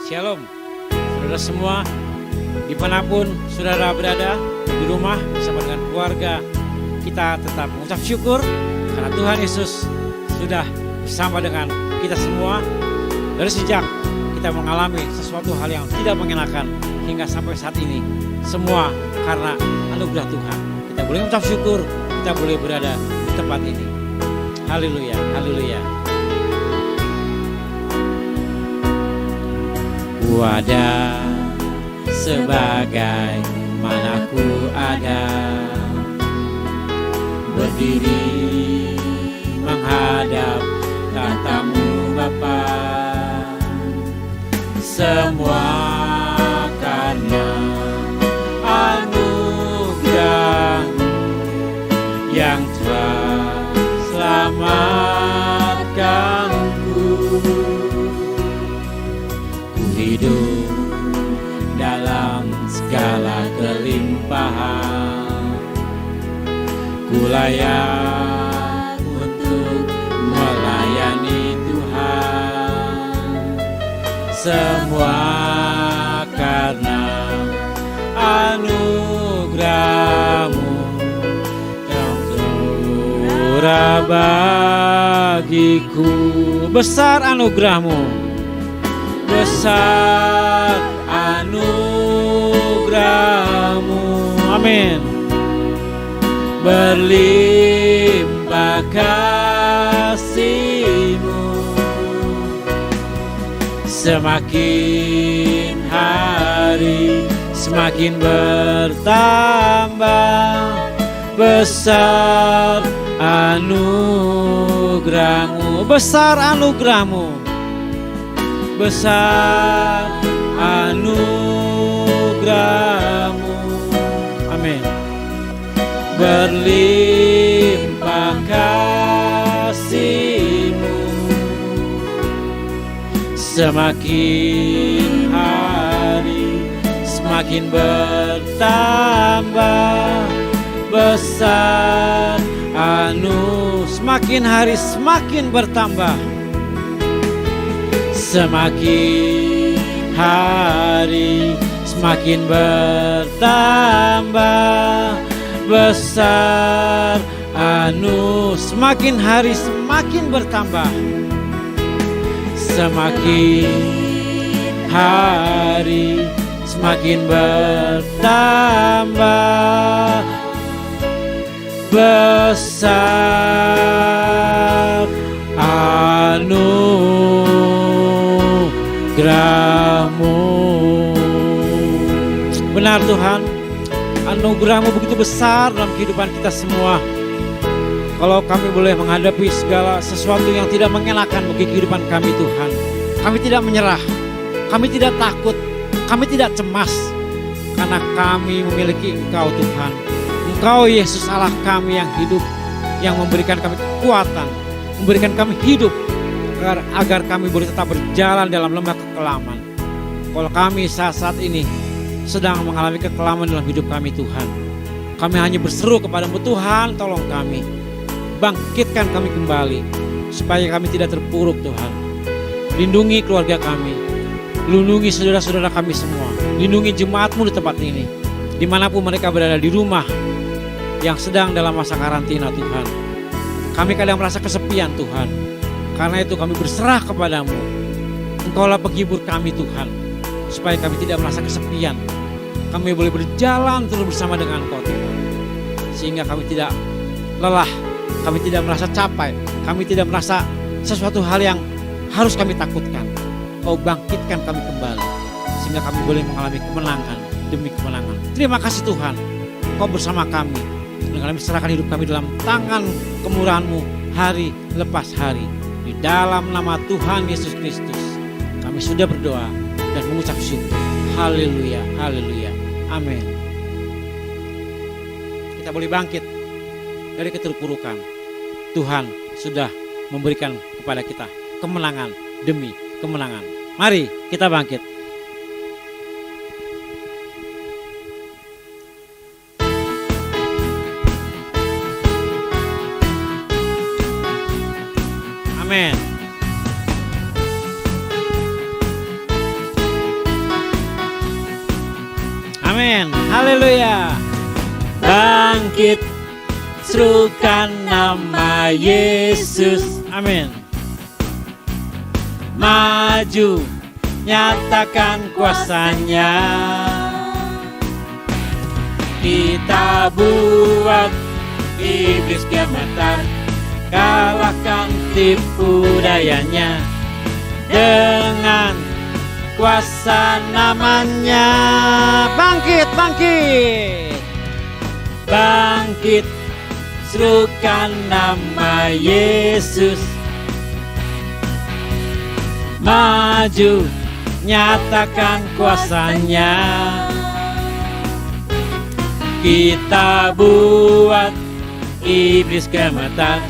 Shalom, saudara semua, dimanapun saudara berada, di rumah bersama dengan keluarga, kita tetap mengucap syukur karena Tuhan Yesus sudah bersama dengan kita semua. Dari sejak kita mengalami sesuatu hal yang tidak mengenakan hingga sampai saat ini, semua karena anugerah Tuhan. Kita boleh mengucap syukur, kita boleh berada di tempat ini. Haleluya, haleluya. Ku ada sebagai mana ku ada, berdiri menghadap tatamu Bapa. Semua karena anugerah-Mu yang telah selamatkanku. Hidup dalam segala kelimpahan, ku layak untuk melayani Tuhan. Semua karena anugerah-Mu yang tercurah bagiku. Besar anugerah-Mu, besar anugerah-Mu, amin. Berlimpah kasih-Mu, semakin hari semakin bertambah. Besar anugerah-Mu, besar anugerah-Mu, besar anugerah-Mu, amin. Berlimpah kasih-Mu, semakin hari semakin bertambah. Besar semakin hari semakin bertambah. Semakin hari semakin bertambah. Besar semakin hari semakin bertambah. Semakin hari semakin bertambah. Besar anugerah-Mu. Benar Tuhan, anugerah-Mu begitu besar dalam kehidupan kita semua. Kalau kami boleh menghadapi segala sesuatu yang tidak mengenakan bagi kehidupan kami Tuhan, kami tidak menyerah, kami tidak takut, kami tidak cemas, karena kami memiliki Engkau Tuhan. Engkau Yesus Allah kami yang hidup, yang memberikan kami kekuatan, memberikan kami hidup, agar kami boleh tetap berjalan dalam lembah kekelaman. Kalau kami saat ini sedang mengalami kekelaman dalam hidup kami Tuhan, kami hanya berseru kepada-Mu Tuhan, tolong kami, bangkitkan kami kembali, supaya kami tidak terpuruk Tuhan. Lindungi keluarga kami, lindungi saudara-saudara kami semua, lindungi jemaat-Mu di tempat ini, dimanapun mereka berada di rumah, yang sedang dalam masa karantina Tuhan. Kami kadang merasa kesepian Tuhan, karena itu kami berserah kepada-Mu. Engkaulah penghibur kami Tuhan, supaya kami tidak merasa kesepian. Kami boleh berjalan terus bersama dengan Engkau Tuhan, sehingga kami tidak lelah, kami tidak merasa capek, kami tidak merasa sesuatu hal yang harus kami takutkan. Kau bangkitkan kami kembali, sehingga kami boleh mengalami kemenangan demi kemenangan. Terima kasih Tuhan, Kau bersama kami. Dan kami serahkan hidup kami dalam tangan kemurahan-Mu hari lepas hari. Di dalam nama Tuhan Yesus Kristus kami sudah berdoa dan mengucap syukur. Haleluya, haleluya, amin. Kita boleh bangkit dari keterpurukan. Tuhan sudah memberikan kepada kita kemenangan demi kemenangan. Mari kita bangkit. Amin. Amin. Haleluya. Bangkit, serukan nama Yesus. Amin. Maju, nyatakan kuasanya. Kita buat iblis gemetar, kalahkan tipu dayanya dengan kuasa namanya. Bangkit, bangkit, bangkit, serukan nama Yesus. Maju, nyatakan kuasanya. Kita buat iblis gemetar,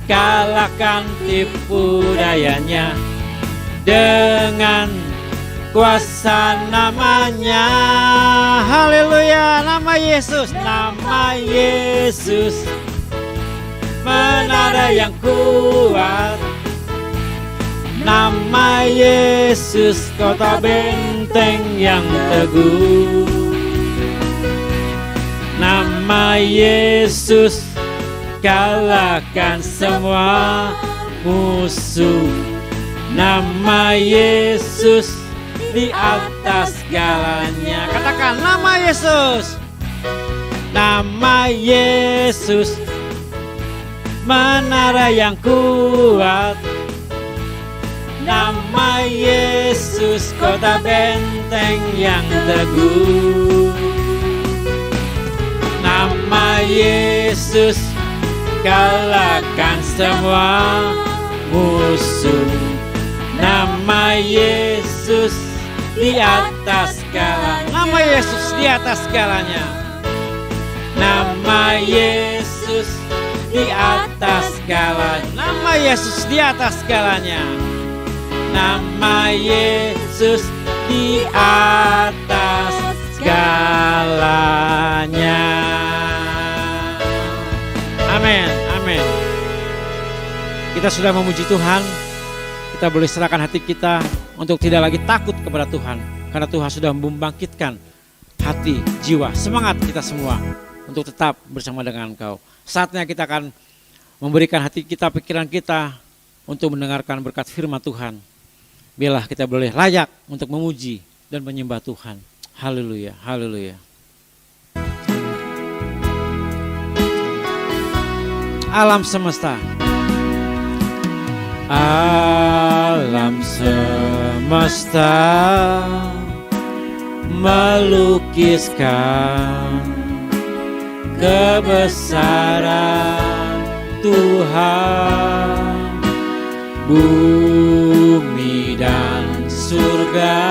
kalahkan tipu dayanya dengan kuasa namanya. Haleluya. Nama Yesus, nama Yesus, menara yang kuat. Nama Yesus, kota benteng yang teguh. Nama Yesus, kalahkan semua musuh. Nama Yesus, di atas segalanya. Katakan nama Yesus. Nama Yesus, menara yang kuat. Nama Yesus, kota benteng yang teguh. Nama Yesus, kalahkan semua musuh. Nama Yesus, di atas segala. Nama Yesus di atas segalanya. Nama Yesus di atas segalanya. Nama Yesus di atas segalanya. Nama Yesus di atas segalanya. Amin, amin. Kita sudah memuji Tuhan. Kita boleh serahkan hati kita untuk tidak lagi takut kepada Tuhan. Karena Tuhan sudah membangkitkan hati, jiwa, semangat kita semua untuk tetap bersama dengan Engkau. Saatnya kita akan memberikan hati kita, pikiran kita untuk mendengarkan berkat firman Tuhan. Biarlah kita boleh layak untuk memuji dan menyembah Tuhan. Haleluya, haleluya. Alam semesta, alam semesta melukiskan kebesaran Tuhan. Bumi dan surga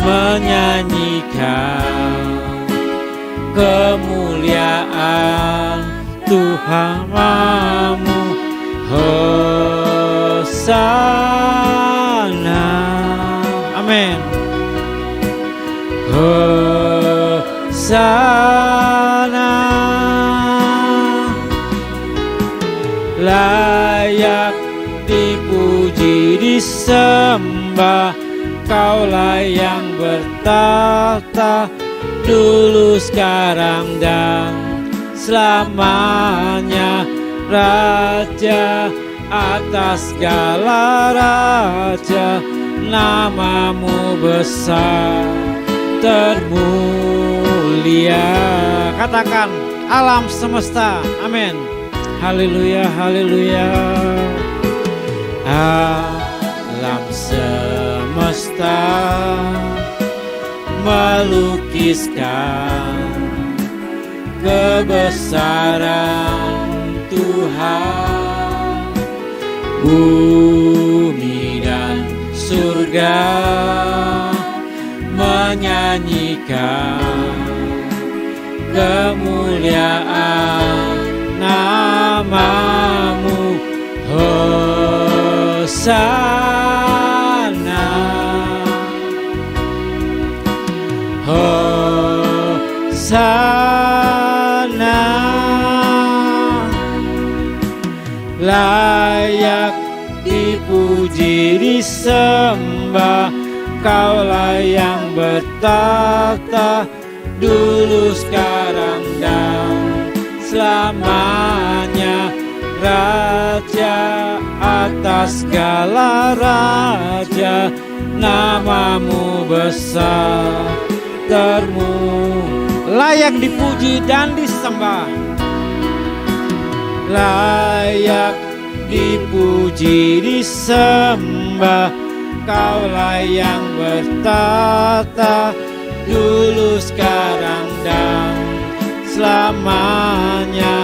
menyanyikan kemuliaan Tuhan namamu. Hosana. Amin. Hosana. Layak dipuji disembah, Kaulah yang bertahta dulu, sekarang dan selamanya. Raja atas segala raja, namamu besar termulia. Katakan alam semesta. Amin. Haleluya, haleluya. Alam semesta melukiskan kebesaran Tuhan. Bumi dan surga menyanyikan kemuliaan namamu. Hosana. Hosana. Layak dipuji disembah, Kaulah yang bertahta, dulu, sekarang, dan selamanya. Raja atas segala raja, namamu besar, layak dipuji dan disembah. Layak dipuji disembah, Kaulah yang bertata, dulu, sekarang, dan selamanya.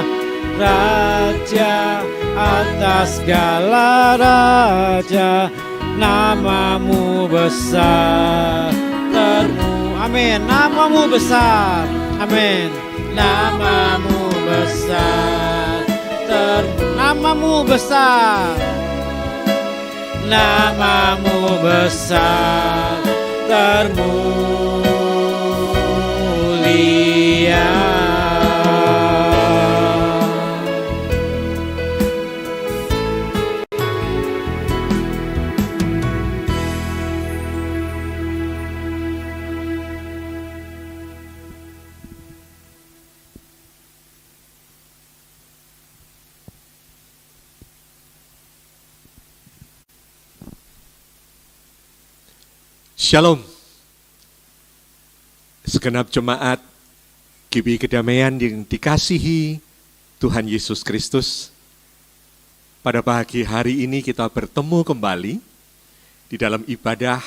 Raja atas segala raja, namamu besar, amin. Namamu besar, amin. Namamu besar, namamu besar, namamu besar, termulia. Shalom, segenap jemaat GBI Kedamaian yang dikasihi Tuhan Yesus Kristus. Pada pagi hari ini kita bertemu kembali di dalam ibadah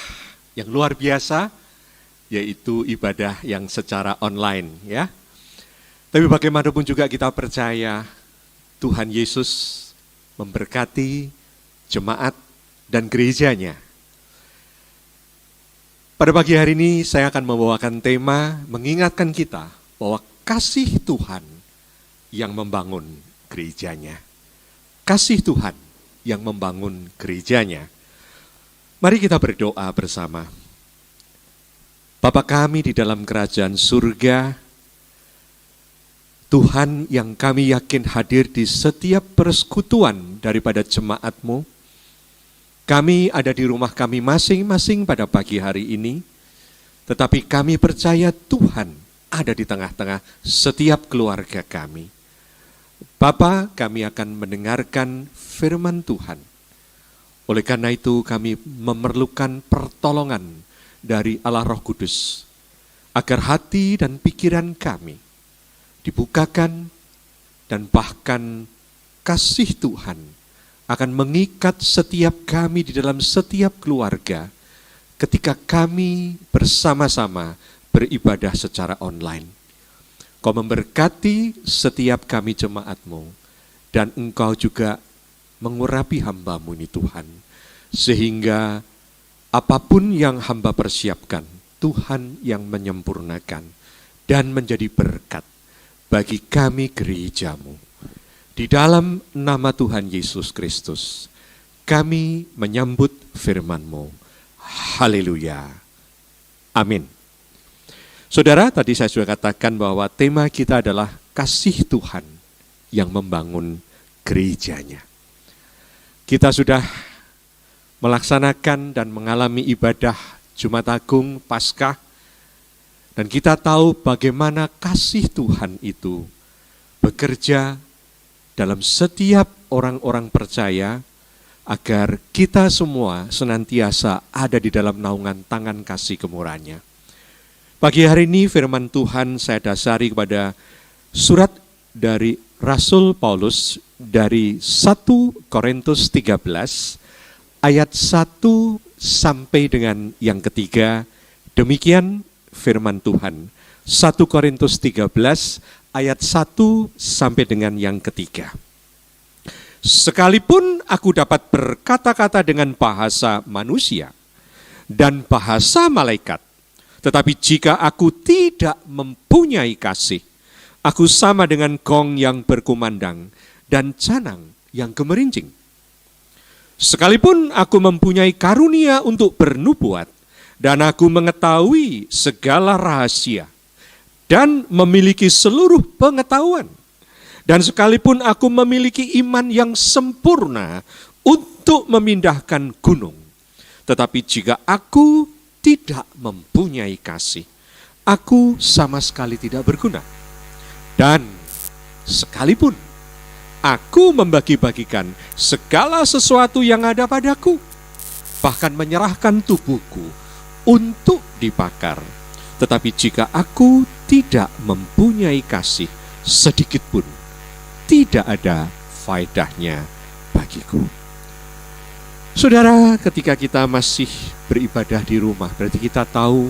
yang luar biasa, yaitu ibadah yang secara online, ya. Tapi bagaimanapun juga kita percaya Tuhan Yesus memberkati jemaat dan gerejanya. Pada pagi hari ini saya akan membawakan tema mengingatkan kita bahwa kasih Tuhan yang membangun gerejanya. Kasih Tuhan yang membangun gerejanya. Mari kita berdoa bersama. Bapa kami di dalam kerajaan surga, Tuhan yang kami yakin hadir di setiap persekutuan daripada jemaat-Mu. Kami ada di rumah kami masing-masing pada pagi hari ini, tetapi kami percaya Tuhan ada di tengah-tengah setiap keluarga kami. Bapa, kami akan mendengarkan firman Tuhan. Oleh karena itu kami memerlukan pertolongan dari Allah Roh Kudus, agar hati dan pikiran kami dibukakan dan bahkan kasih Tuhan akan mengikat setiap kami di dalam setiap keluarga ketika kami bersama-sama beribadah secara online. Kau memberkati setiap kami jemaat-Mu, dan Engkau juga mengurapi hamba-Mu ini Tuhan, sehingga apapun yang hamba persiapkan, Tuhan yang menyempurnakan dan menjadi berkat bagi kami gereja-Mu. Di dalam nama Tuhan Yesus Kristus, kami menyambut firman-Mu. Haleluya. Amin. Saudara, tadi saya sudah katakan bahwa tema kita adalah kasih Tuhan yang membangun gerejanya. Kita sudah melaksanakan dan mengalami ibadah Jumat Agung Paskah, dan kita tahu bagaimana kasih Tuhan itu bekerja dalam setiap orang-orang percaya, agar kita semua senantiasa ada di dalam naungan tangan kasih kemurahan-Nya. Pagi hari ini firman Tuhan saya dasari kepada surat dari Rasul Paulus dari 1 Korintus 13 ayat 1 sampai dengan yang ketiga. Demikian firman Tuhan. 1 Korintus 13 ayat 1 sampai dengan yang ketiga. Sekalipun aku dapat berkata-kata dengan bahasa manusia dan bahasa malaikat, tetapi jika aku tidak mempunyai kasih, aku sama dengan gong yang berkumandang dan canang yang gemerincing. Sekalipun aku mempunyai karunia untuk bernubuat, dan aku mengetahui segala rahasia, dan memiliki seluruh pengetahuan. Dan sekalipun aku memiliki iman yang sempurna untuk memindahkan gunung, tetapi jika aku tidak mempunyai kasih, aku sama sekali tidak berguna. Dan sekalipun aku membagi-bagikan segala sesuatu yang ada padaku, bahkan menyerahkan tubuhku untuk dibakar, tetapi jika aku tidak mempunyai kasih sedikit pun, tidak ada faedahnya bagiku. Saudara, ketika kita masih beribadah di rumah, berarti kita tahu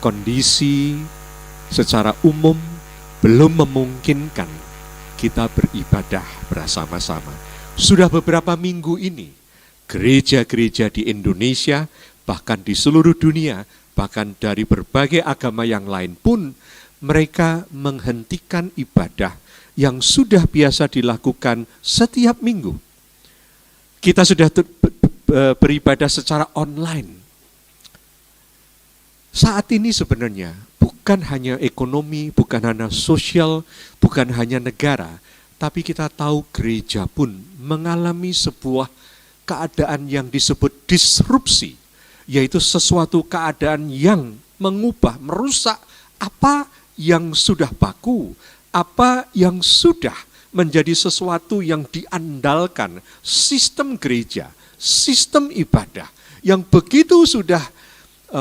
kondisi secara umum belum memungkinkan kita beribadah bersama-sama. Sudah beberapa minggu ini, gereja-gereja di Indonesia, bahkan di seluruh dunia, bahkan dari berbagai agama yang lain pun, mereka menghentikan ibadah yang sudah biasa dilakukan setiap minggu. Kita sudah beribadah secara online. Saat ini sebenarnya bukan hanya ekonomi, bukan hanya sosial, bukan hanya negara, tapi kita tahu gereja pun mengalami sebuah keadaan yang disebut disrupsi, yaitu sesuatu keadaan yang mengubah, merusak apa yang sudah baku, apa yang sudah menjadi sesuatu yang diandalkan, sistem gereja, sistem ibadah yang begitu sudah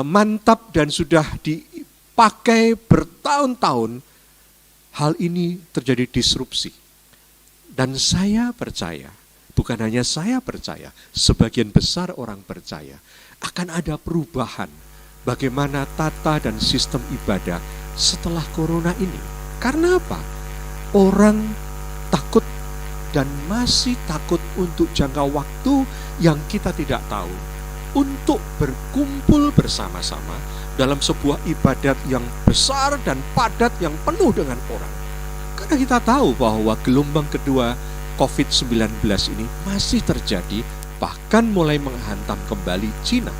mantap dan sudah dipakai bertahun-tahun. Hal ini terjadi disrupsi. Dan saya percaya, bukan hanya saya percaya, sebagian besar orang percaya, akan ada perubahan bagaimana tata dan sistem ibadah setelah corona ini. Karena apa? Orang takut dan masih takut untuk jangka waktu yang kita tidak tahu, untuk berkumpul bersama-sama dalam sebuah ibadat yang besar dan padat yang penuh dengan orang. Karena kita tahu bahwa gelombang kedua COVID-19 ini masih terjadi, bahkan mulai menghantam kembali Cina.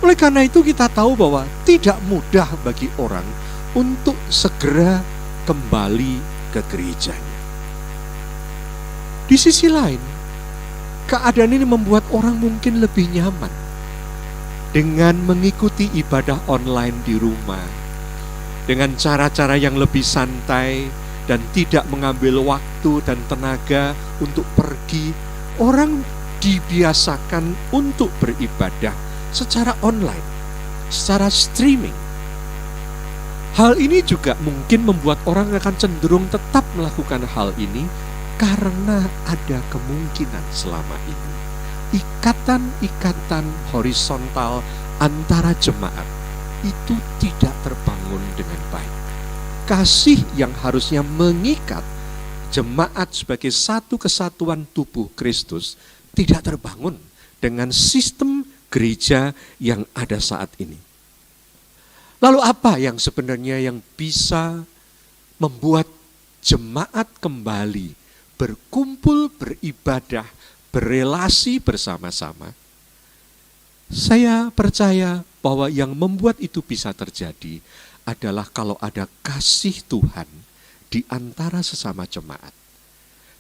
Oleh karena itu kita tahu bahwa tidak mudah bagi orang untuk segera kembali ke gerejanya. Di sisi lain, keadaan ini membuat orang mungkin lebih nyaman dengan mengikuti ibadah online di rumah, dengan cara-cara yang lebih santai dan tidak mengambil waktu dan tenaga untuk pergi. Orang dibiasakan untuk beribadah secara online, secara streaming. Hal ini juga mungkin membuat orang akan cenderung tetap melakukan hal ini karena ada kemungkinan selama ini ikatan-ikatan horizontal antara jemaat itu tidak terbangun dengan baik. Kasih yang harusnya mengikat jemaat sebagai satu kesatuan tubuh Kristus tidak terbangun dengan sistem gereja yang ada saat ini. Lalu apa yang sebenarnya yang bisa membuat jemaat kembali berkumpul, beribadah, berelasi bersama-sama? Saya percaya bahwa yang membuat itu bisa terjadi adalah kalau ada kasih Tuhan di antara sesama jemaat.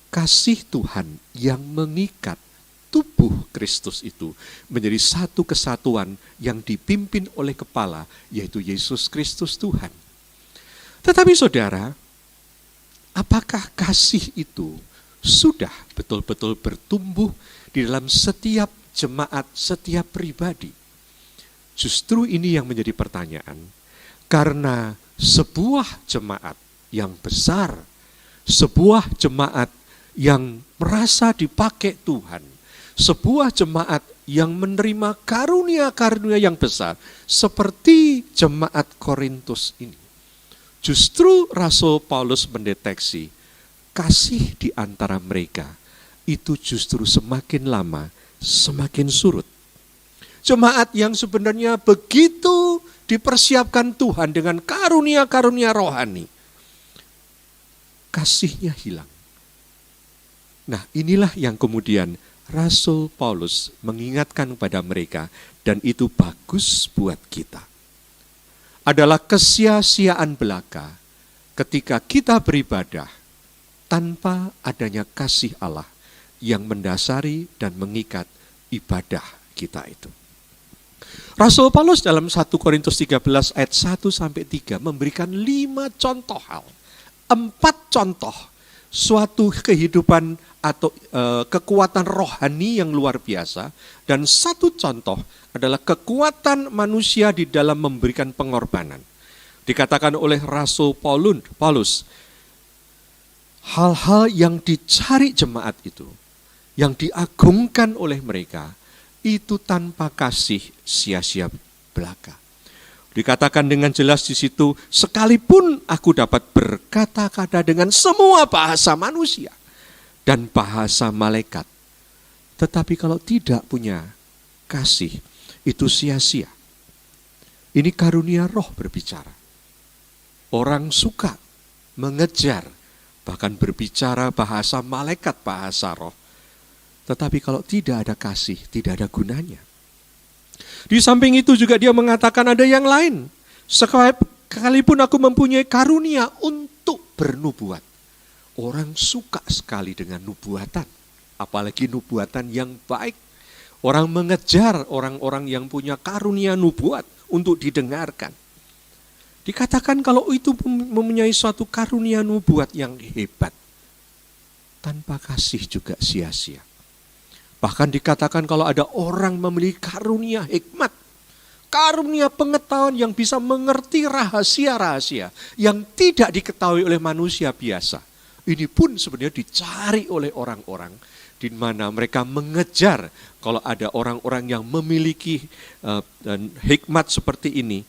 Kasih Tuhan yang mengikat tubuh Kristus itu menjadi satu kesatuan yang dipimpin oleh kepala, yaitu Yesus Kristus Tuhan. Tetapi saudara, apakah kasih itu sudah betul-betul bertumbuh di dalam setiap jemaat, setiap pribadi? Justru ini yang menjadi pertanyaan. Karena sebuah jemaat yang besar, sebuah jemaat yang merasa dipakai Tuhan, sebuah jemaat yang menerima karunia-karunia yang besar, seperti jemaat Korintus ini. Justru Rasul Paulus mendeteksi kasih di antara mereka itu justru semakin lama semakin surut. Jemaat yang sebenarnya begitu dipersiapkan Tuhan dengan karunia-karunia rohani, kasihnya hilang. Nah, inilah yang kemudian Rasul Paulus mengingatkan kepada mereka, dan itu bagus buat kita. Adalah kesia-siaan belaka ketika kita beribadah tanpa adanya kasih Allah yang mendasari dan mengikat ibadah kita itu. Rasul Paulus dalam 1 Korintus 13 ayat 1-3 memberikan 5 contoh hal. 4 contoh suatu kehidupan atau kekuatan rohani yang luar biasa. Dan 1 contoh adalah kekuatan manusia di dalam memberikan pengorbanan. Dikatakan oleh Rasul Paulus, hal-hal yang dicari jemaat itu, yang diagungkan oleh mereka, itu tanpa kasih sia-sia belaka. Dikatakan dengan jelas di situ, sekalipun aku dapat berkata-kata dengan semua bahasa manusia dan bahasa malaikat, tetapi kalau tidak punya kasih, itu sia-sia. Ini karunia roh berbicara. Orang suka mengejar, bahkan berbicara bahasa malaikat, bahasa roh. Tetapi kalau tidak ada kasih, tidak ada gunanya. Di samping itu juga dia mengatakan ada yang lain. Sekalipun aku mempunyai karunia untuk bernubuat. Orang suka sekali dengan nubuatan. Apalagi nubuatan yang baik. Orang mengejar orang-orang yang punya karunia nubuat untuk didengarkan. Dikatakan kalau itu mempunyai suatu karunia nubuat yang hebat. Tanpa kasih juga sia-sia. Bahkan dikatakan kalau ada orang memiliki karunia hikmat, karunia pengetahuan yang bisa mengerti rahasia-rahasia yang tidak diketahui oleh manusia biasa. Ini pun sebenarnya dicari oleh orang-orang di mana mereka mengejar kalau ada orang-orang yang memiliki hikmat seperti ini,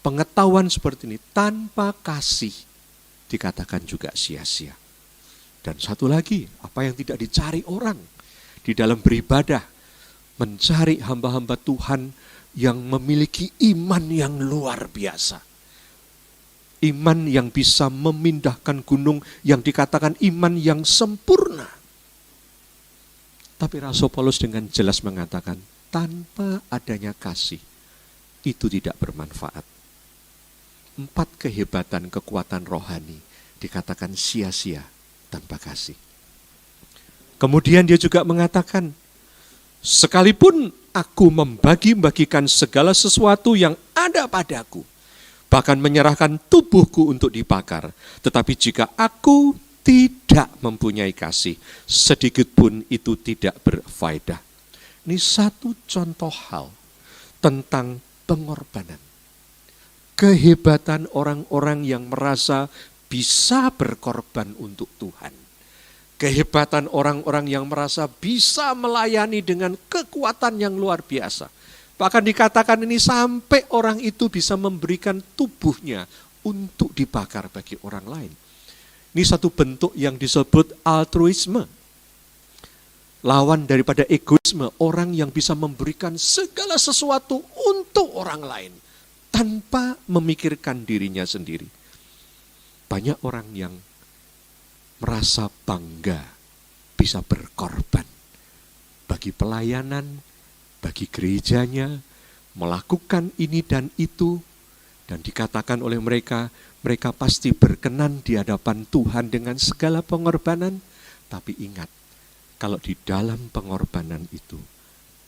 pengetahuan seperti ini, tanpa kasih dikatakan juga sia-sia. Dan satu lagi, apa yang tidak dicari orang di dalam beribadah, mencari hamba-hamba Tuhan yang memiliki iman yang luar biasa. Iman yang bisa memindahkan gunung, yang dikatakan iman yang sempurna. Tapi Rasul Paulus dengan jelas mengatakan, tanpa adanya kasih, itu tidak bermanfaat. 4 kehebatan, kekuatan rohani, dikatakan sia-sia tanpa kasih. Kemudian dia juga mengatakan, sekalipun aku membagi-bagikan segala sesuatu yang ada padaku, bahkan menyerahkan tubuhku untuk dibakar, tetapi jika aku tidak mempunyai kasih, sedikit pun itu tidak berfaedah. Ini satu contoh hal tentang pengorbanan. Kehebatan orang-orang yang merasa bisa berkorban untuk Tuhan. Kehebatan orang-orang yang merasa bisa melayani dengan kekuatan yang luar biasa. Bahkan dikatakan ini sampai orang itu bisa memberikan tubuhnya untuk dibakar bagi orang lain. Ini satu bentuk yang disebut altruisme. Lawan daripada egoisme, orang yang bisa memberikan segala sesuatu untuk orang lain tanpa memikirkan dirinya sendiri. Banyak orang yang merasa bangga bisa berkorban bagi pelayanan, bagi gerejanya, melakukan ini dan itu, dan dikatakan oleh mereka, mereka pasti berkenan di hadapan Tuhan dengan segala pengorbanan. Tapi ingat, kalau di dalam pengorbanan itu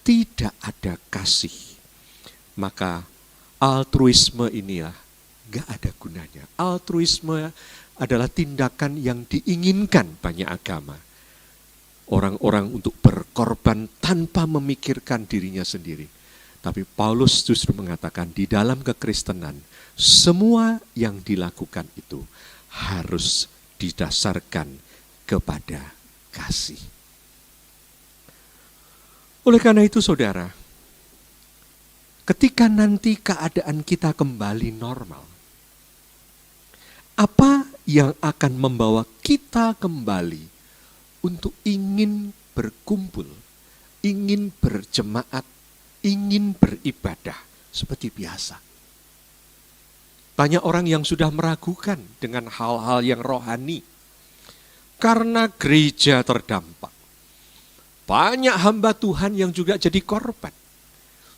tidak ada kasih, maka altruisme inilah gak ada gunanya. Altruisme adalah tindakan yang diinginkan banyak agama. Orang-orang untuk berkorban tanpa memikirkan dirinya sendiri. Tapi Paulus justru mengatakan di dalam kekristenan, semua yang dilakukan itu harus didasarkan kepada kasih. Oleh karena itu saudara, ketika nanti keadaan kita kembali normal, apa yang akan membawa kita kembali untuk ingin berkumpul, ingin berjemaat, ingin beribadah seperti biasa? Banyak orang yang sudah meragukan dengan hal-hal yang rohani karena gereja terdampak. Banyak hamba Tuhan yang juga jadi korban.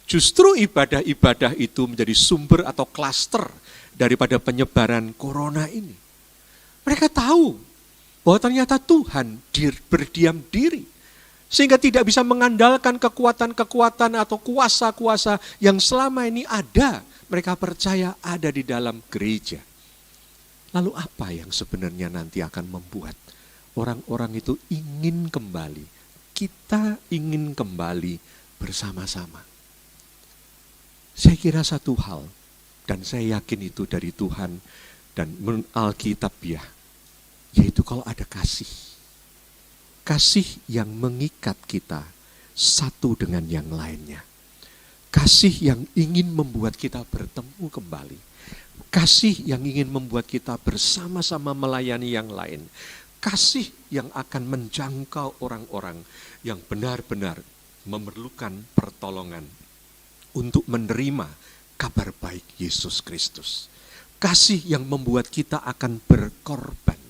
Justru ibadah-ibadah itu menjadi sumber atau klaster daripada penyebaran corona ini. Mereka tahu bahwa ternyata Tuhan berdiam diri Sehingga tidak bisa mengandalkan kekuatan-kekuatan atau kuasa-kuasa yang selama ini ada. Mereka percaya ada di dalam gereja. Lalu apa yang sebenarnya nanti akan membuat orang-orang itu ingin kembali? Kita ingin kembali bersama-sama. Saya kira satu hal, dan saya yakin itu dari Tuhan dan Alkitabiah, yaitu kalau ada kasih. Kasih yang mengikat kita satu dengan yang lainnya. Kasih yang ingin membuat kita bertemu kembali. Kasih yang ingin membuat kita bersama-sama melayani yang lain. Kasih yang akan menjangkau orang-orang yang benar-benar memerlukan pertolongan untuk menerima kabar baik Yesus Kristus. Kasih yang membuat kita akan berkorban.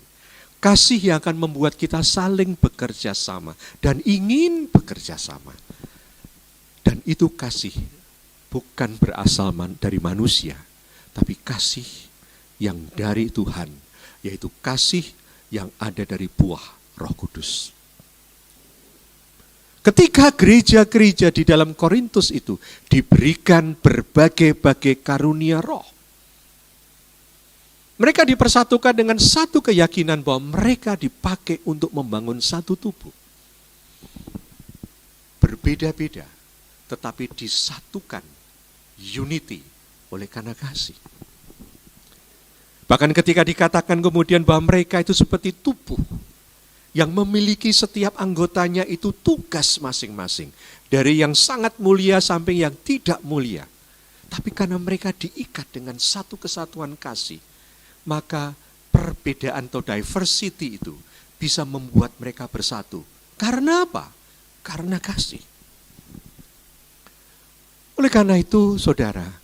Kasih yang akan membuat kita saling bekerja sama dan ingin bekerja sama. Dan itu kasih bukan berasal dari manusia, tapi kasih yang dari Tuhan, yaitu kasih yang ada dari buah Roh Kudus. Ketika gereja-gereja di dalam Korintus itu diberikan berbagai-bagai karunia roh, mereka dipersatukan dengan satu keyakinan bahwa mereka dipakai untuk membangun satu tubuh. Berbeda-beda, tetapi disatukan, unity, oleh karena kasih. Bahkan ketika dikatakan kemudian bahwa mereka itu seperti tubuh, yang memiliki setiap anggotanya itu tugas masing-masing. Dari yang sangat mulia sampai yang tidak mulia. Tapi karena mereka diikat dengan satu kesatuan kasih, maka perbedaan atau diversity itu bisa membuat mereka bersatu. Karena apa? Karena kasih. Oleh karena itu, saudara,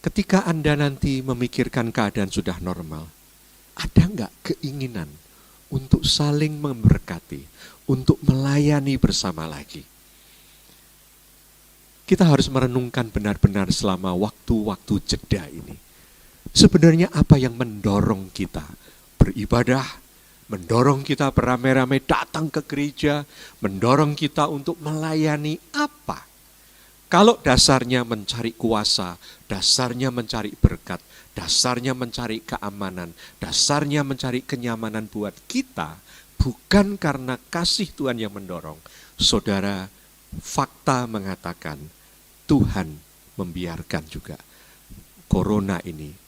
ketika Anda nanti memikirkan keadaan sudah normal, ada enggak keinginan untuk saling memberkati, untuk melayani bersama lagi? Kita harus merenungkan benar-benar selama waktu-waktu jeda ini. Sebenarnya apa yang mendorong kita beribadah, mendorong kita beramai-ramai datang ke gereja, mendorong kita untuk melayani apa? Kalau dasarnya mencari kuasa, dasarnya mencari berkat, dasarnya mencari keamanan, dasarnya mencari kenyamanan buat kita, bukan karena kasih Tuhan yang mendorong. Saudara, fakta mengatakan Tuhan membiarkan juga corona ini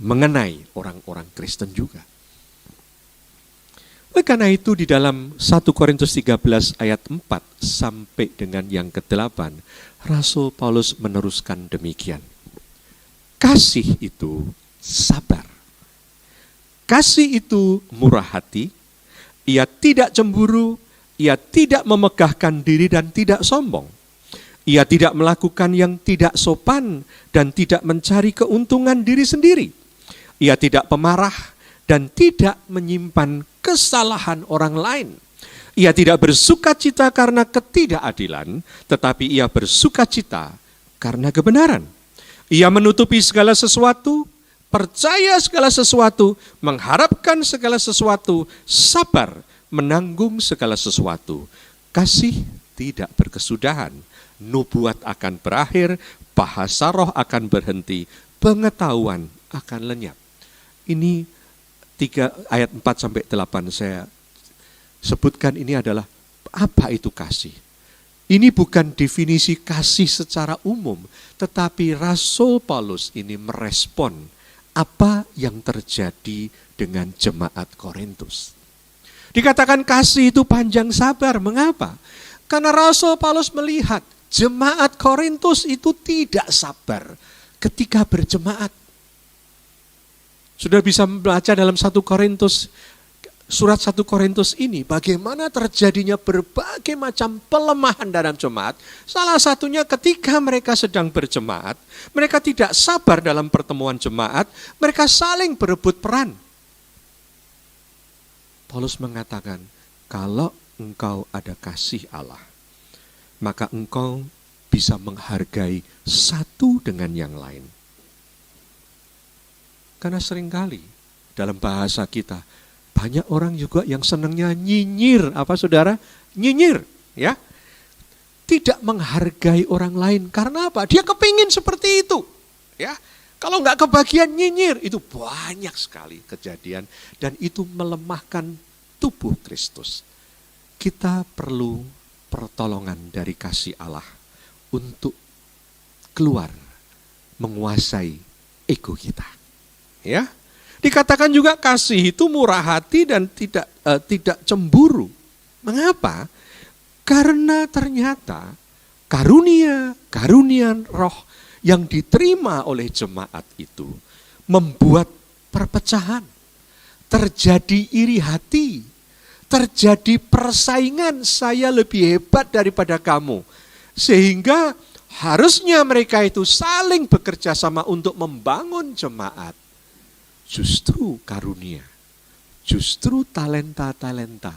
mengenai orang-orang Kristen juga. Oleh karena itu di dalam 1 Korintus 13 ayat 4 sampai dengan yang ke-8, Rasul Paulus meneruskan demikian. Kasih itu sabar. Kasih itu murah hati, ia tidak cemburu, ia tidak memegahkan diri dan tidak sombong. Ia tidak melakukan yang tidak sopan dan tidak mencari keuntungan diri sendiri. Ia tidak pemarah dan tidak menyimpan kesalahan orang lain. Ia tidak bersukacita karena ketidakadilan, tetapi ia bersukacita karena kebenaran. Ia menutupi segala sesuatu, percaya segala sesuatu, mengharapkan segala sesuatu, sabar, menanggung segala sesuatu. Kasih tidak berkesudahan. Nubuat akan berakhir, bahasa roh akan berhenti, pengetahuan akan lenyap. Ini 3 ayat 4 sampai 8 saya sebutkan, ini adalah apa itu kasih. Ini bukan definisi kasih secara umum, tetapi Rasul Paulus ini merespon apa yang terjadi dengan jemaat Korintus. Dikatakan kasih itu panjang sabar, mengapa? Karena Rasul Paulus melihat jemaat Korintus itu tidak sabar ketika berjemaat. Sudah bisa membaca dalam 1 Korintus, surat 1 Korintus ini, bagaimana terjadinya berbagai macam pelemahan dalam jemaat. Salah satunya ketika mereka sedang berjemaat, mereka tidak sabar dalam pertemuan jemaat, mereka saling berebut peran. Paulus mengatakan, kalau engkau ada kasih Allah, maka engkau bisa menghargai satu dengan yang lain. Karena seringkali dalam bahasa kita, Banyak orang juga yang senangnya nyinyir, apa saudara? Nyinyir, ya. Tidak menghargai orang lain. Karena apa? Dia kepingin seperti itu. Ya, kalau nggak kebagian nyinyir, itu banyak sekali kejadian. Dan itu melemahkan tubuh Kristus. Kita perlu pertolongan dari kasih Allah untuk keluar menguasai ego kita. Ya, dikatakan juga kasih itu murah hati dan tidak cemburu. Mengapa? Karena ternyata karunia roh yang diterima oleh jemaat itu membuat perpecahan, terjadi iri hati, terjadi persaingan, saya lebih hebat daripada kamu. Sehingga harusnya mereka itu saling bekerja sama untuk membangun jemaat. Justru karunia, justru talenta-talenta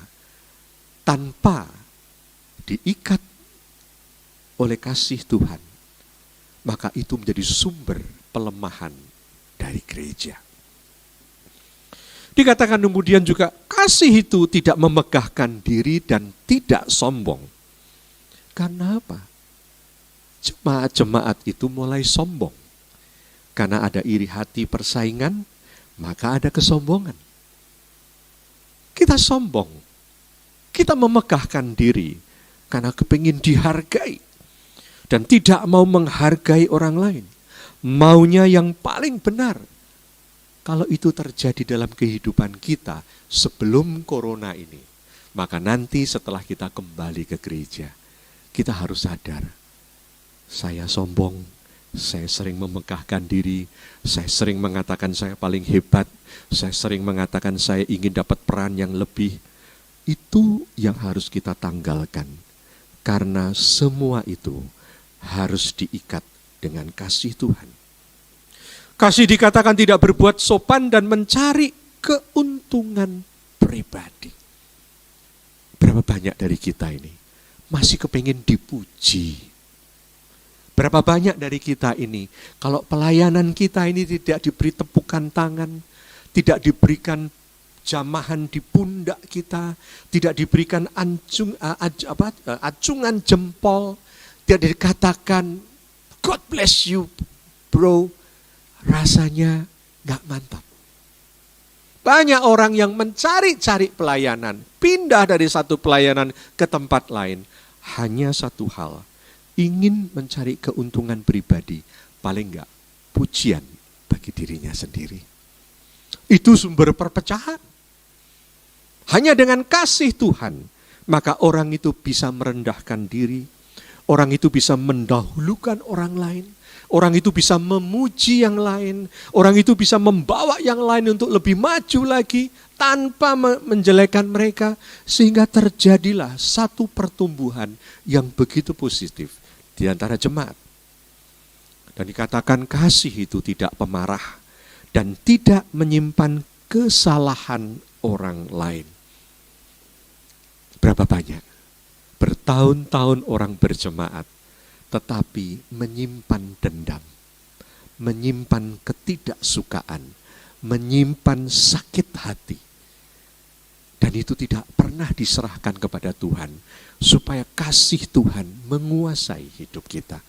tanpa diikat oleh kasih Tuhan, maka itu menjadi sumber pelemahan dari gereja. Dikatakan kemudian juga kasih itu tidak memegahkan diri dan tidak sombong. Karena apa? Jemaat-jemaat itu mulai sombong. Karena ada iri hati persaingan, maka ada kesombongan. Kita sombong, kita memegahkan diri, karena kepingin dihargai dan tidak mau menghargai orang lain. Maunya yang paling benar. Kalau itu terjadi dalam kehidupan kita sebelum corona ini, maka nanti setelah kita kembali ke gereja, kita harus sadar, saya sombong, saya sering memegahkan diri, saya sering mengatakan saya paling hebat, saya sering mengatakan saya ingin dapat peran yang lebih. Itu yang harus kita tanggalkan. Karena semua itu harus diikat dengan kasih Tuhan. Kasih dikatakan tidak berbuat sopan dan mencari keuntungan pribadi. Berapa banyak dari kita ini masih kepingin dipuji? Berapa banyak dari kita ini kalau pelayanan kita ini tidak diberi tepukan tangan, tidak diberikan jamahan di pundak kita, tidak diberikan acungan jempol, tidak dikatakan God bless you bro, rasanya gak mantap. Banyak orang yang mencari-cari pelayanan, pindah dari satu pelayanan ke tempat lain, hanya satu hal, ingin mencari keuntungan pribadi, paling gak pujian bagi dirinya sendiri. Itu sumber perpecahan. Hanya dengan kasih Tuhan, maka orang itu bisa merendahkan diri, orang itu bisa mendahulukan orang lain, orang itu bisa memuji yang lain, orang itu bisa membawa yang lain untuk lebih maju lagi, tanpa menjelekan mereka, sehingga terjadilah satu pertumbuhan yang begitu positif di antara jemaat. Dan dikatakan kasih itu tidak pemarah, dan tidak menyimpan kesalahan orang lain. Berapa banyak bertahun-tahun orang berjemaat tetapi menyimpan dendam, menyimpan ketidaksukaan, menyimpan sakit hati. Dan itu tidak pernah diserahkan kepada Tuhan supaya kasih Tuhan menguasai hidup kita.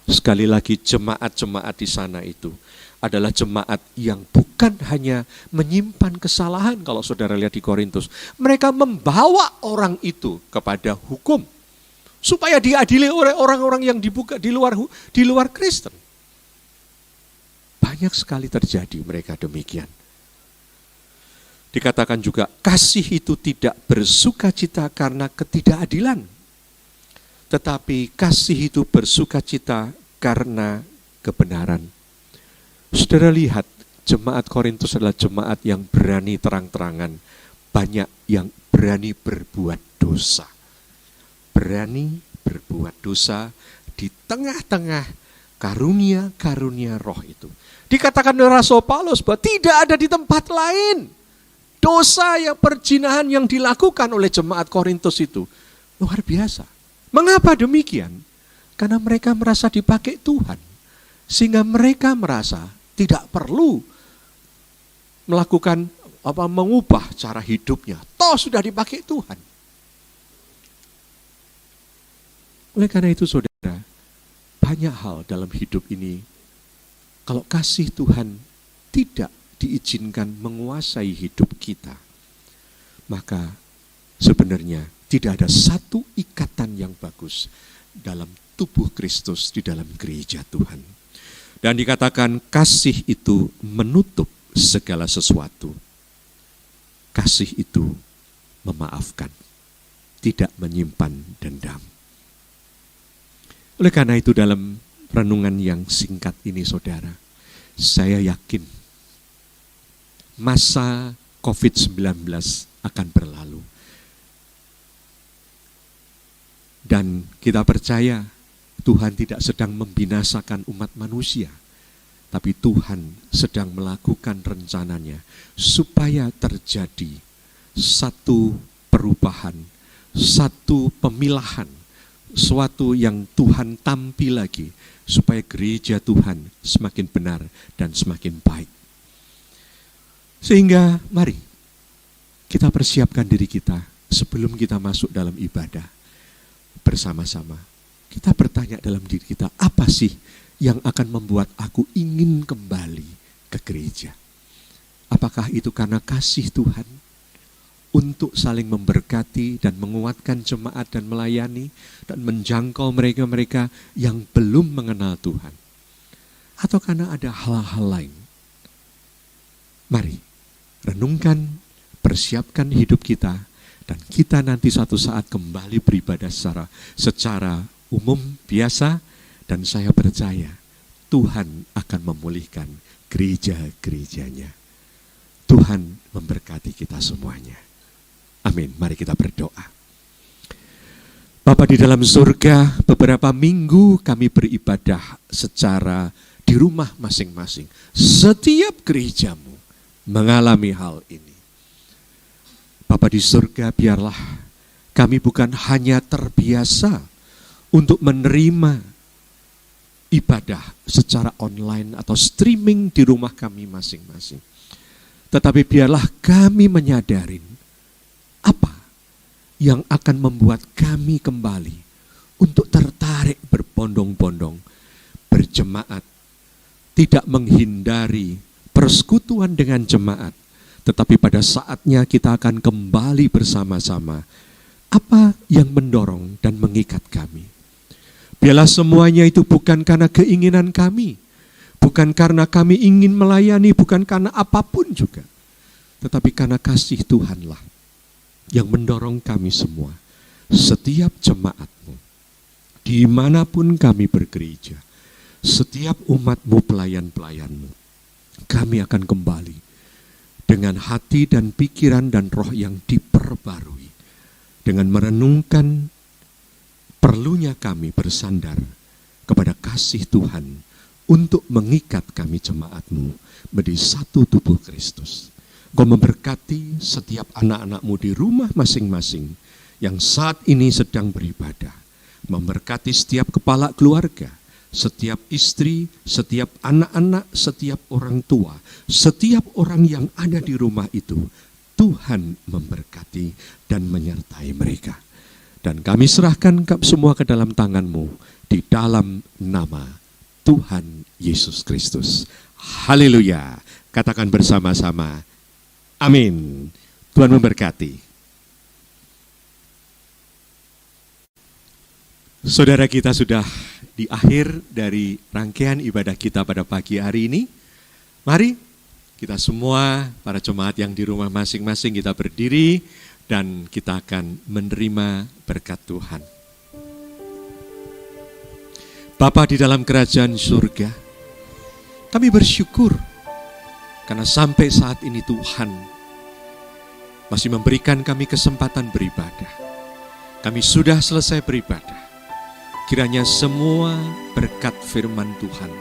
Sekali lagi, jemaat-jemaat di sana itu adalah jemaat yang bukan hanya menyimpan kesalahan. Kalau saudara lihat di Korintus, mereka membawa orang itu kepada hukum supaya diadili oleh orang-orang yang dibuka di luar Kristen. Banyak sekali terjadi mereka demikian. Dikatakan juga kasih itu tidak bersukacita karena ketidakadilan, tetapi kasih itu bersukacita karena kebenaran. Saudara lihat, jemaat Korintus adalah jemaat yang berani terang-terangan. Banyak yang berani berbuat dosa. Berani berbuat dosa di tengah-tengah karunia-karunia roh itu. Dikatakan oleh Rasul Paulus bahwa tidak ada di tempat lain. Dosa yang perzinahan yang dilakukan oleh jemaat Korintus itu luar biasa. Mengapa demikian? Karena mereka merasa dipakai Tuhan. Sehingga mereka merasa tidak perlu melakukan mengubah cara hidupnya. Toh sudah dipakai Tuhan. Oleh karena itu saudara, banyak hal dalam hidup ini, kalau kasih Tuhan tidak diizinkan menguasai hidup kita, maka sebenarnya tidak ada satu ikatan yang bagus dalam tubuh Kristus di dalam gereja Tuhan. Dan dikatakan kasih itu menutup segala sesuatu. Kasih itu memaafkan, tidak menyimpan dendam. Oleh karena itu dalam renungan yang singkat ini saudara, saya yakin masa COVID-19 akan berlalu. Dan kita percaya Tuhan tidak sedang membinasakan umat manusia, tapi Tuhan sedang melakukan rencananya supaya terjadi satu perubahan, satu pemilahan, suatu yang Tuhan tampil lagi supaya gereja Tuhan semakin benar dan semakin baik. Sehingga mari kita persiapkan diri kita sebelum kita masuk dalam ibadah bersama-sama. Kita bertanya dalam diri kita, apa sih yang akan membuat aku ingin kembali ke gereja? Apakah itu karena kasih Tuhan untuk saling memberkati dan menguatkan jemaat dan melayani dan menjangkau mereka-mereka yang belum mengenal Tuhan? Atau karena ada hal-hal lain? Mari renungkan, persiapkan hidup kita, dan kita nanti suatu saat kembali beribadah secara umum biasa, dan saya percaya Tuhan akan memulihkan gereja-gerejanya. Tuhan memberkati kita semuanya. Amin. Mari kita berdoa. Bapa di dalam surga, beberapa minggu kami beribadah secara di rumah masing-masing. Setiap gerejamu mengalami hal ini. Bapa di surga, biarlah kami bukan hanya terbiasa untuk menerima ibadah secara online atau streaming di rumah kami masing-masing. Tetapi biarlah kami menyadari apa yang akan membuat kami kembali untuk tertarik berbondong-bondong, berjemaat, tidak menghindari persekutuan dengan jemaat, tetapi pada saatnya kita akan kembali bersama-sama. Apa yang mendorong dan mengikat kami? Biarlah semuanya itu bukan karena keinginan kami, bukan karena kami ingin melayani, bukan karena apapun juga, tetapi karena kasih Tuhanlah yang mendorong kami semua, setiap jemaat-Mu, dimanapun kami bergereja, setiap umat-Mu, pelayan-pelayan-Mu, kami akan kembali dengan hati dan pikiran dan roh yang diperbarui, dengan merenungkan perlunya kami bersandar kepada kasih Tuhan untuk mengikat kami jemaat-Mu menjadi satu tubuh Kristus. Kau memberkati setiap anak-anak-Mu di rumah masing-masing yang saat ini sedang beribadah. Memberkati setiap kepala keluarga, setiap istri, setiap anak-anak, setiap orang tua, setiap orang yang ada di rumah itu. Tuhan memberkati dan menyertai mereka. Dan kami serahkan semua ke dalam tangan-Mu di dalam nama Tuhan Yesus Kristus. Haleluya. Katakan bersama-sama, amin. Tuhan memberkati. Saudara, kita sudah di akhir dari rangkaian ibadah kita pada pagi hari ini. Mari kita semua, para jemaat yang di rumah masing-masing, kita berdiri dan kita akan menerima berkat Tuhan. Bapa di dalam kerajaan surga, kami bersyukur karena sampai saat ini Tuhan masih memberikan kami kesempatan beribadah. Kami sudah selesai beribadah. Kiranya semua berkat firman Tuhan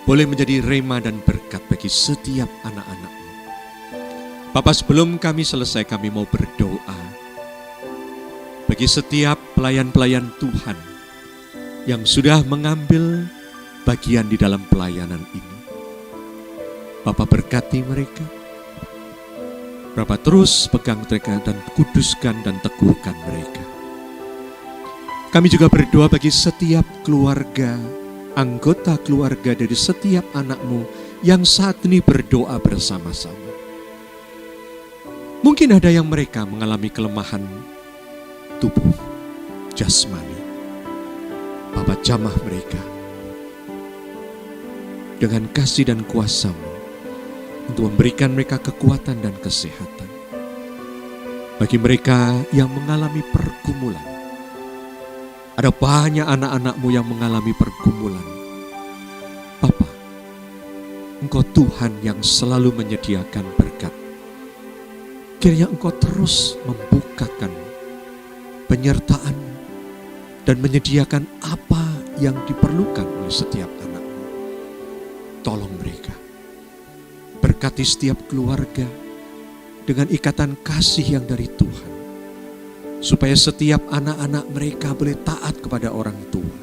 boleh menjadi rema dan berkat bagi setiap anak-anak-Mu. Bapak, sebelum kami selesai, kami mau berdoa bagi setiap pelayan-pelayan Tuhan yang sudah mengambil bagian di dalam pelayanan ini. Bapak berkati mereka, Bapa terus pegang mereka dan kuduskan dan teguhkan mereka. Kami juga berdoa bagi setiap keluarga, anggota keluarga dari setiap anak-Mu yang saat ini berdoa bersama-sama. Mungkin ada yang mereka mengalami kelemahan tubuh, jasmani. Bapa jamah mereka dengan kasih dan kuasa-Mu untuk memberikan mereka kekuatan dan kesehatan. Bagi mereka yang mengalami pergumulan, ada banyak anak-anak-Mu yang mengalami pergumulan. Bapa, Engkau Tuhan yang selalu menyediakan berkat. Kiranya Engkau terus membukakan penyertaan dan menyediakan apa yang diperlukan oleh setiap anak-Mu. Tolong mereka. Berkati setiap keluarga dengan ikatan kasih yang dari Tuhan. Supaya setiap anak-anak mereka boleh taat kepada orang tua.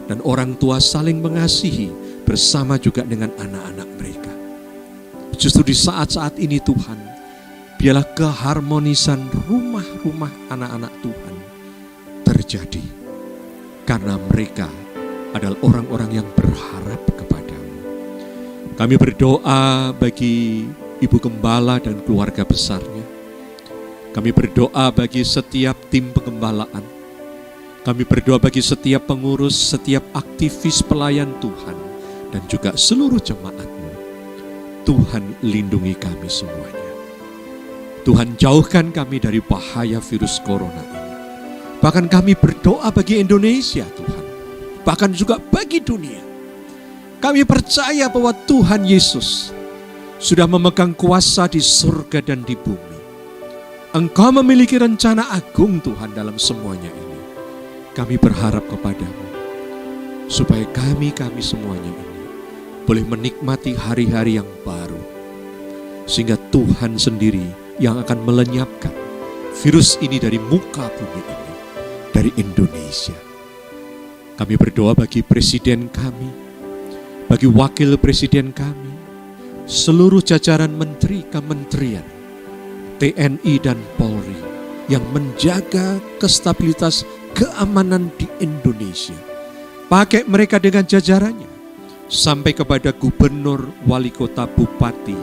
Dan orang tua saling mengasihi bersama juga dengan anak-anak mereka. Justru di saat-saat ini Tuhan, biarlah keharmonisan rumah-rumah anak-anak Tuhan terjadi. Karena mereka adalah orang-orang yang berharap kepada-Mu. Kami berdoa bagi Ibu Gembala dan keluarga besarnya. Kami berdoa bagi setiap tim pengembalaan. Kami berdoa bagi setiap pengurus, setiap aktivis pelayan Tuhan. Dan juga seluruh jemaat-Mu. Tuhan lindungi kami semuanya. Tuhan jauhkan kami dari bahaya virus corona ini. Bahkan kami berdoa bagi Indonesia Tuhan. Bahkan juga bagi dunia. Kami percaya bahwa Tuhan Yesus sudah memegang kuasa di surga dan di bumi. Engkau memiliki rencana agung Tuhan dalam semuanya ini. Kami berharap kepada-Mu supaya kami semuanya ini boleh menikmati hari-hari yang baru. Sehingga Tuhan sendiri yang akan melenyapkan virus ini dari muka bumi ini, dari Indonesia. Kami berdoa bagi presiden kami, bagi wakil presiden kami, seluruh jajaran menteri kementerian, TNI dan Polri yang menjaga kestabilitas keamanan di Indonesia. Pakai mereka dengan jajarannya sampai kepada gubernur, wali kota, bupati,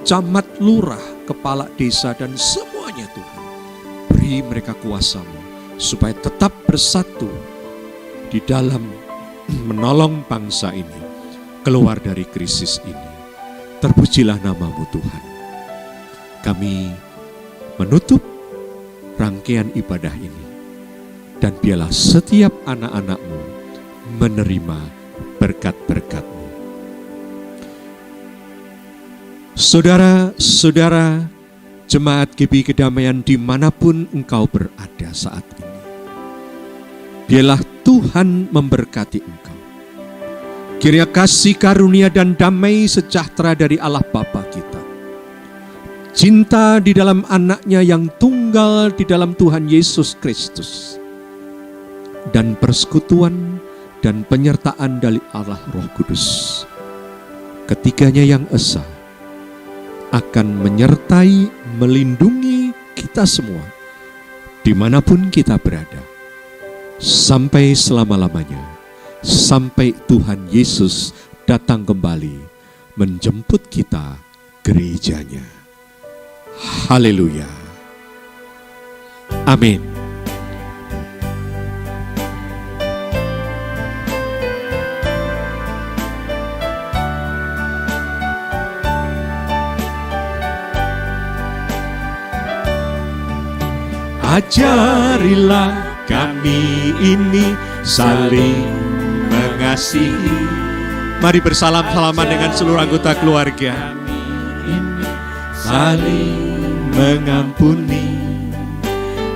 camat, lurah, kepala desa dan semuanya Tuhan. Beri mereka kuasa-Mu supaya tetap bersatu di dalam menolong bangsa ini keluar dari krisis ini. Terpujilah nama-Mu Tuhan. Kami menutup rangkaian ibadah ini. Dan biarlah setiap anak-anak-Mu menerima berkat-berkat-Mu. Saudara-saudara Jemaat GB Kedamaian dimanapun engkau berada saat ini, biarlah Tuhan memberkati engkau. Kiranya kasih karunia dan damai sejahtera dari Allah Bapa kita, cinta di dalam anaknya yang tunggal di dalam Tuhan Yesus Kristus, dan persekutuan dan penyertaan dari Allah Roh Kudus, ketiganya yang esa, akan menyertai, melindungi kita semua, dimanapun kita berada, sampai selama-lamanya. Sampai Tuhan Yesus datang kembali menjemput kita gerejanya. Haleluya. Amin. Ajarilah kami ini saling mengasihi. Mari bersalam-salaman dengan seluruh anggota keluarga. Saling mengampuni.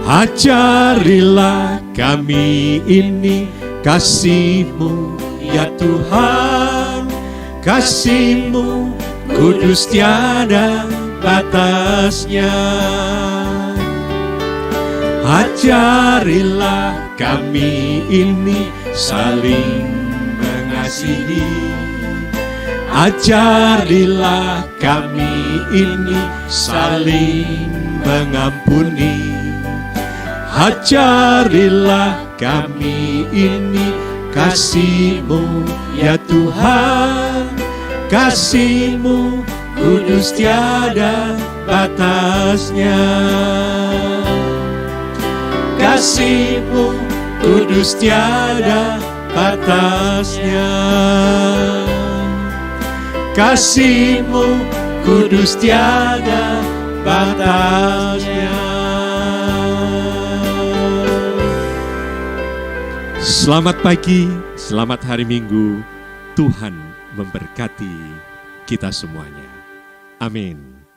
Ajarilah kami ini kasih-Mu ya Tuhan. Kasih-Mu kudus tiada batasnya. Ajarilah kami ini saling mengasihi. Ajarilah kami ini saling mengampuni. Ajarilah kami ini kasih-Mu ya Tuhan. Kasih-Mu kudus tiada batasnya. Kasih-Mu kudus tiada batasnya. Kasih-Mu kudus tiada batasnya. Selamat pagi, selamat hari Minggu. Tuhan memberkati kita semuanya. Amin.